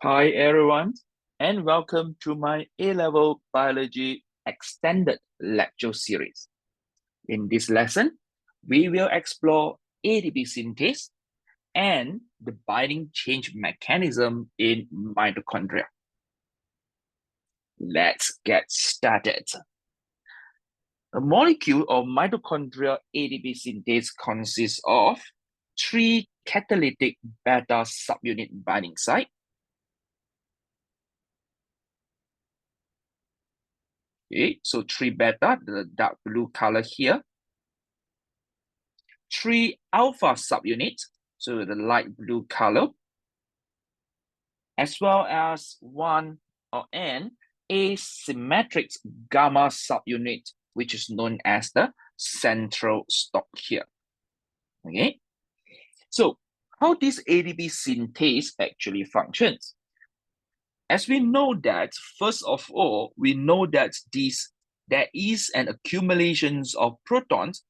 Hi everyone, and welcome to my A-Level Biology Extended Lecture Series. In this lesson, we will explore ATP synthase and the binding change mechanism in mitochondria. Let's get started. A molecule of mitochondrial ATP synthase consists of three catalytic beta subunit binding sites. Okay, so 3 beta, the dark blue color here. 3 alpha subunits, so the light blue color, as well as 1 or n asymmetric gamma subunit, which is known as the central stop here. Okay, so how this ATP synthase actually functions? As we know that, first of all, we know that there is an accumulation of protons,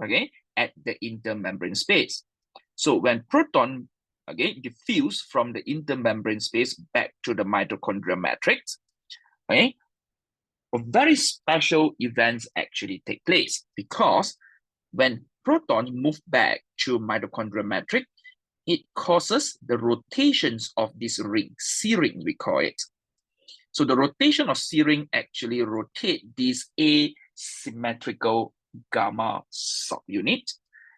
okay, at the intermembrane space. So when proton, okay, diffuse from the intermembrane space back to the mitochondrial matrix, okay, a very special events actually take place, because when protons move back to mitochondrial matrix, it causes the rotations of this ring, C ring we call it. So the rotation of C ring actually rotate this asymmetrical gamma subunit.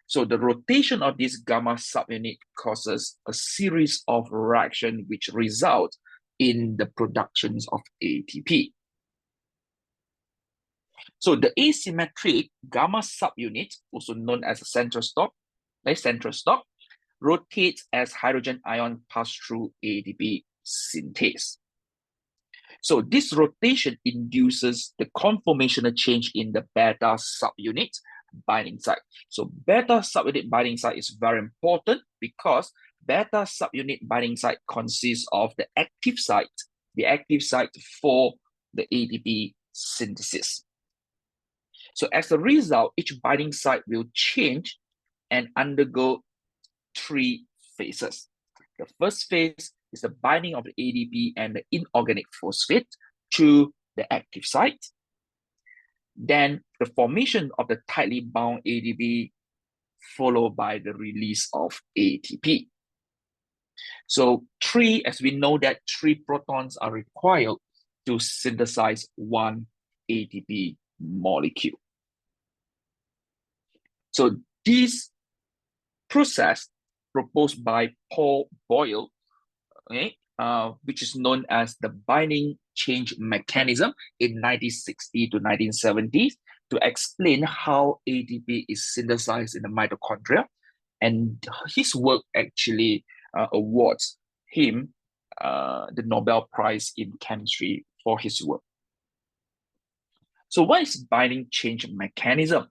So the rotation of this gamma subunit causes a series of reactions which result in the productions of ATP. So the asymmetric gamma subunit, also known as a central stop, rotates as hydrogen ion pass through ATP synthase. So this rotation induces the conformational change in the beta subunit binding site. So beta subunit binding site is very important because beta subunit binding site consists of the active site for the ATP synthesis. So as a result, each binding site will change and undergo 3 phases. The first phase is the binding of the ADP and the inorganic phosphate to the active site. Then the formation of the tightly bound ADP, followed by the release of ATP. So as we know that 3 protons are required to synthesize 1 ATP molecule. So this process proposed by Paul Boyle, okay, which is known as the binding change mechanism in 1960 to 1970s, to explain how ATP is synthesized in the mitochondria. And his work actually awards him the Nobel Prize in Chemistry for his work. So what is binding change mechanism?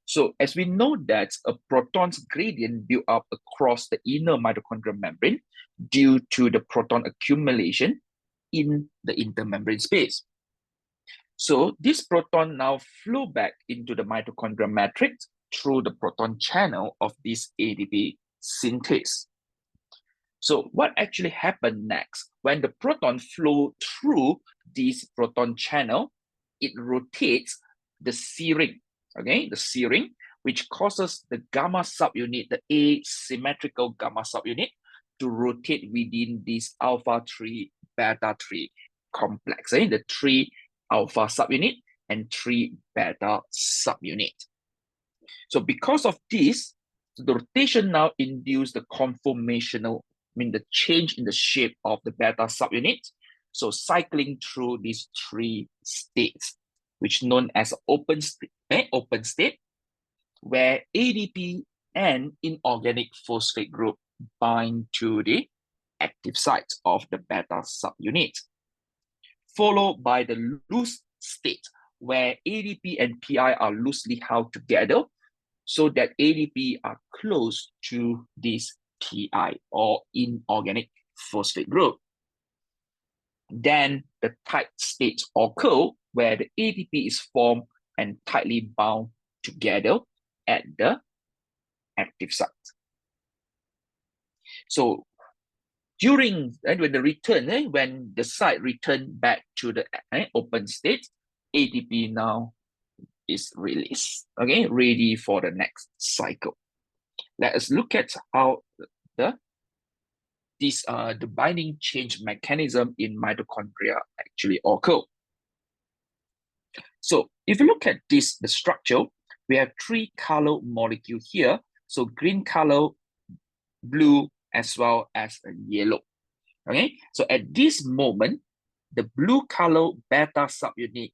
So as we know that a proton's gradient built up across the inner mitochondrial membrane due to the proton accumulation in the intermembrane space. So this proton now flow back into the mitochondrial matrix through the proton channel of this ATP synthase. So what actually happened next? When the proton flow through this proton channel, it rotates the C ring, okay, the C ring, which causes the gamma subunit, the asymmetrical gamma subunit, to rotate within this alpha 3 beta 3 complex, the 3 alpha subunit and 3 beta subunit. So because of this, the rotation now induces the conformational, the change in the shape of the beta subunit. So cycling through these 3 states, which is known as open state, where ADP and inorganic phosphate group bind to the active site of the beta subunit, followed by the loose state, where ADP and PI are loosely held together so that ADP are close to this PI or inorganic phosphate group. Then the tight state occur where the ATP is formed and tightly bound together at the active site. So when the return, when the site return back to the open state, ATP now is released, okay, ready for the next cycle. Let us look at how the binding change mechanism in mitochondria actually occur. So if you look at the structure, we have three color molecule here. So green color, blue, as well as yellow. Okay, so at this moment, the blue color beta subunit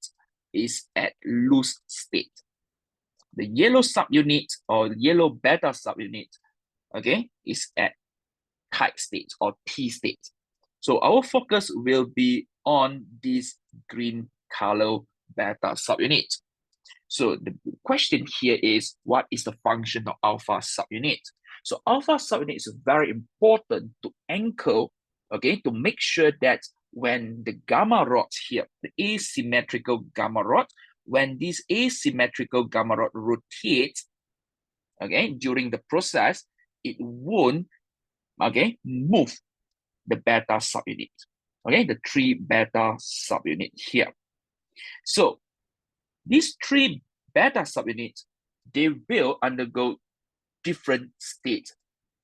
is at loose state. The yellow subunit or yellow beta subunit, okay, is at tight state or T state. So our focus will be on this green color beta subunit. So the question here is, what is the function of alpha subunit? So alpha subunit is very important to anchor, okay, to make sure that when the gamma rods here, the asymmetrical gamma rod, when this asymmetrical gamma rod rotates, okay, during the process, it won't, okay, move the beta subunit, okay, the three beta subunit here. So these three beta subunits, they will undergo different states,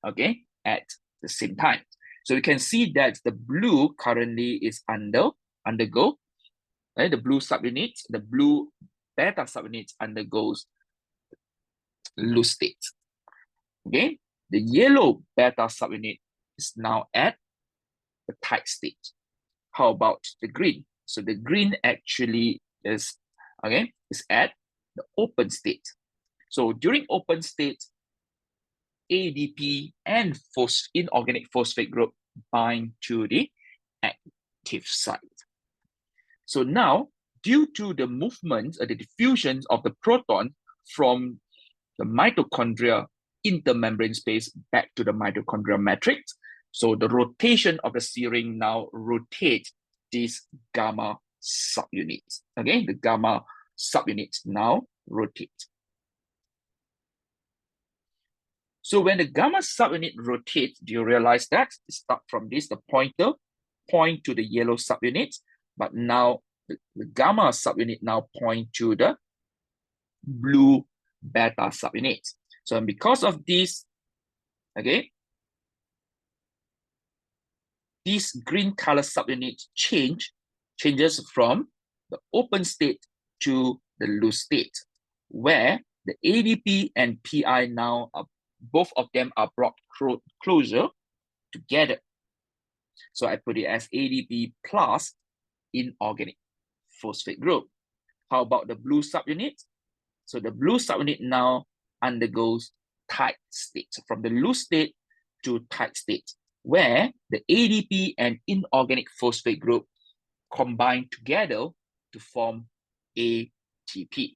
okay, at the same time. So you can see that the blue currently is undergo, the blue subunit, the blue beta subunit undergoes loose state. Okay, the yellow beta subunit is now at the tight state. How about the green? So the green actually is, okay, is at the open state. So during open state, ADP and inorganic phosphate group bind to the active site. So now, due to the movement or the diffusion of the proton from the mitochondria intermembrane space back to the mitochondrial matrix, so the rotation of the serine now rotates these gamma subunits. Okay, the gamma subunits now rotate. So when the gamma subunit rotates, do you realize that? Start from this, the pointer point to the yellow subunit, but now the gamma subunit now point to the blue beta subunit. So because of this, okay, this green color subunit changes from the open state to the loose state, where the ADP and PI now are, both of them are brought closer together. So I put it as ADP plus inorganic phosphate group. How about the blue subunit? So the blue subunit now undergoes tight state, from the loose state to tight state, where the ADP and inorganic phosphate group combine together to form ATP.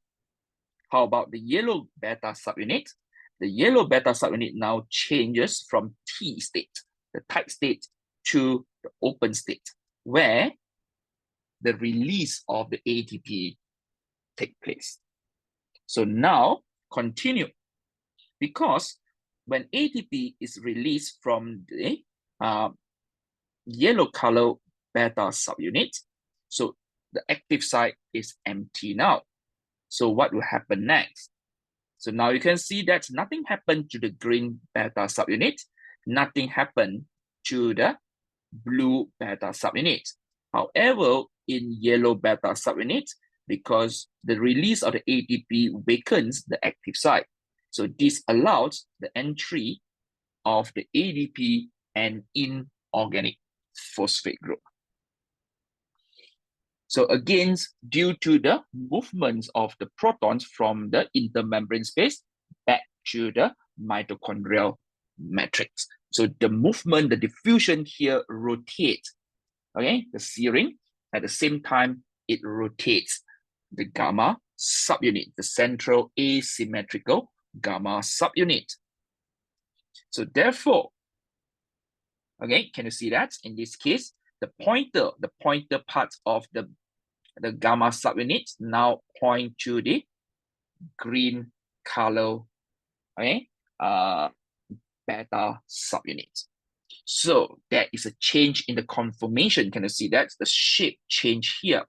How about the yellow beta subunit? The yellow beta subunit now changes from T state, the tight state, to the open state, where the release of the ATP take place. So now continue, because when ATP is released from the yellow color beta subunit, so the active site is empty now. So what will happen next? So now you can see that nothing happened to the green beta subunit, nothing happened to the blue beta subunit. However, in yellow beta subunit, because the release of the ATP wakens the active site, so this allows the entry of the ADP and inorganic phosphate group. So again, due to the movements of the protons from the intermembrane space back to the mitochondrial matrix. So the movement, the diffusion here rotates, okay, the serine. At the same time, it rotates the gamma subunit, the central asymmetrical gamma subunit. So therefore, okay, can you see that? In this case, the pointer part of the gamma subunit now point to the green color, okay, beta subunit. So there is a change in the conformation. Can you see that? The shape change here.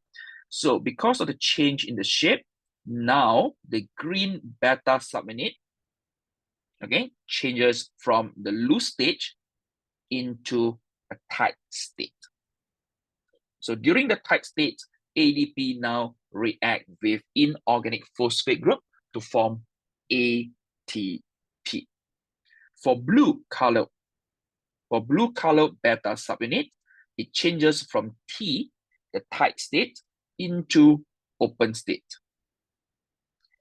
So because of the change in the shape, now the green beta subunit, okay, changes from the loose stage into a tight state. So during the tight state, ADP now react with inorganic phosphate group to form ATP. For blue color beta subunit, it changes from T, the tight state, into open state.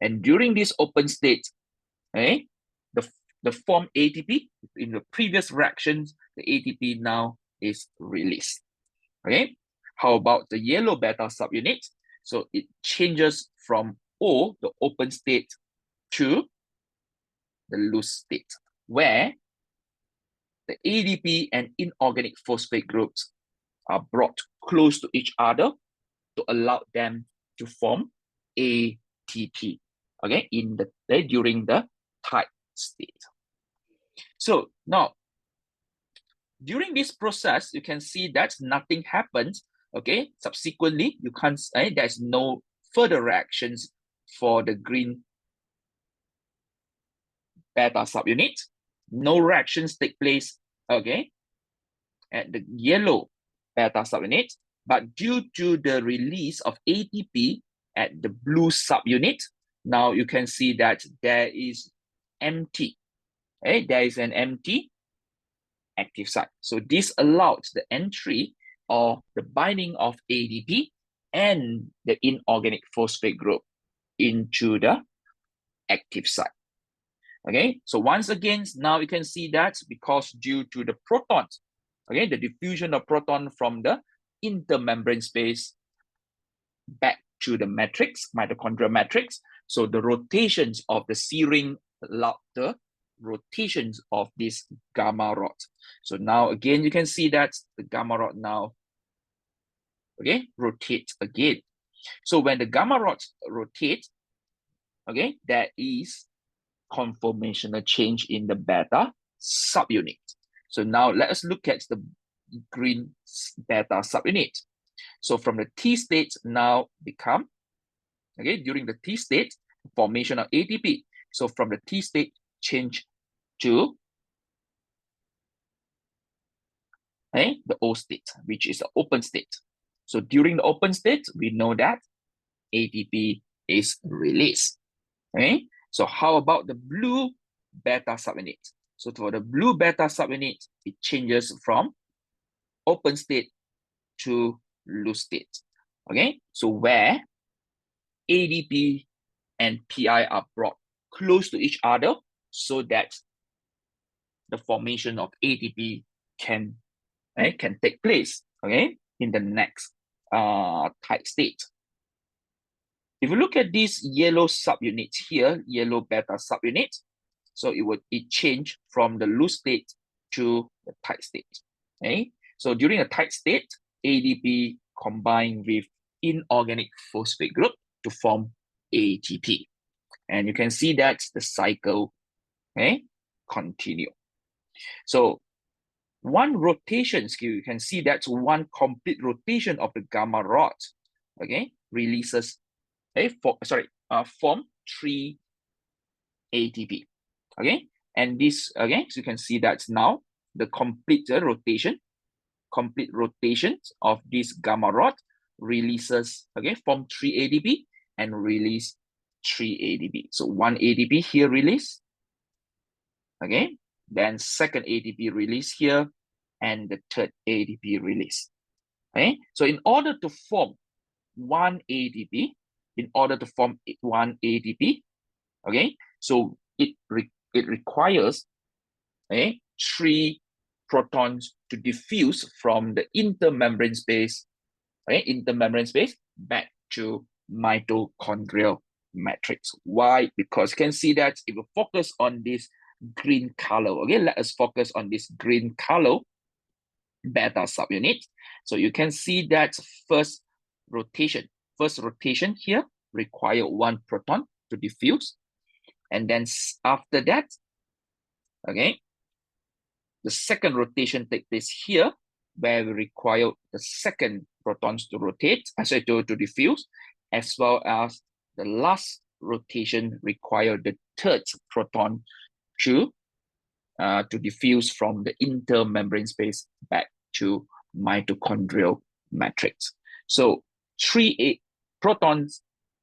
And during this open state, okay, the form ATP, in the previous reactions, the ATP now is released. Okay, how about the yellow beta subunit? So it changes from O, the open state, to the loose state, where the ADP and inorganic phosphate groups are brought close to each other to allow them to form ATP, okay, during the tight state. So now, during this process, you can see that nothing happens, okay? Subsequently, you can't, there's no further reactions for the green beta subunit. No reactions take place, okay, at the yellow beta subunit, but due to the release of ATP at the blue subunit, now you can see that there is empty, okay? There is an empty active site. So this allowed the entry or the binding of ADP and the inorganic phosphate group into the active site. Okay, so once again, now you can see that because due to the protons, okay, the diffusion of proton from the intermembrane space back to the matrix, mitochondrial matrix, so the rotations of the C ring allowed the rotations of this gamma rod. So now again, you can see that the gamma rod now, okay, rotates again. So when the gamma rod rotates, okay, there is conformational change in the beta subunit. So now let us look at the green beta subunit. So from the T state now become, okay, during the T state, formation of ATP. So from the T state change to the O state, which is the open state. So during the open state, we know that ATP is released. Okay, so how about the blue beta subunit? So for the blue beta subunit, it changes from open state to loose state. Okay, so where ADP and PI are brought close to each other so that the formation of ATP can take place, okay, in the next tight state. If you look at this yellow subunit here, yellow beta subunit, so it change from the loose state to the tight state. Okay, so during a tight state, ADP combine with inorganic phosphate group to form ATP, and you can see that the cycle, continue. So one rotation skill, you can see that one complete rotation of the gamma rod, okay, releases form 3 ATP. Okay, and this again, so you can see that now the complete rotation of this gamma rod releases, okay, form 3 ADP and release 3 ADP. So 1 ADP here release, okay, then second ADP release here, and the third ADP release. Okay, so in order to form 1 ADP, okay, so it requires 3 protons to diffuse from the intermembrane space, back to mitochondrial matrix. Why? Because you can see that if we focus on this green color, okay, let us focus on this green color beta subunit. So you can see that first rotation here require 1 proton to diffuse, and then after that, okay, the second rotation takes place here, where we require the second protons to rotate, to diffuse, as well as the last rotation require the third proton to diffuse from the intermembrane space back to mitochondrial matrix. So three protons,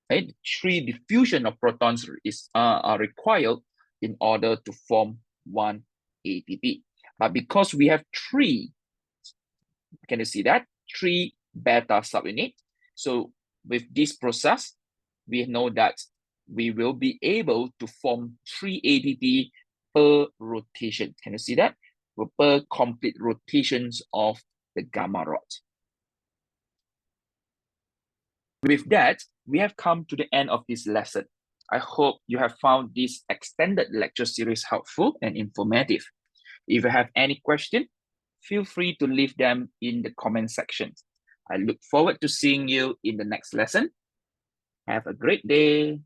right? Three diffusion of protons are required in order to form one ATP. But because we have three, can you see that? Three beta subunit. So with this process, we know that we will be able to form three ATP per rotation. Can you see that? Per complete rotations of the gamma rod. With that, we have come to the end of this lesson. I hope you have found this extended lecture series helpful and informative. If you have any question, feel free to leave them in the comment section. I look forward to seeing you in the next lesson. Have a great day.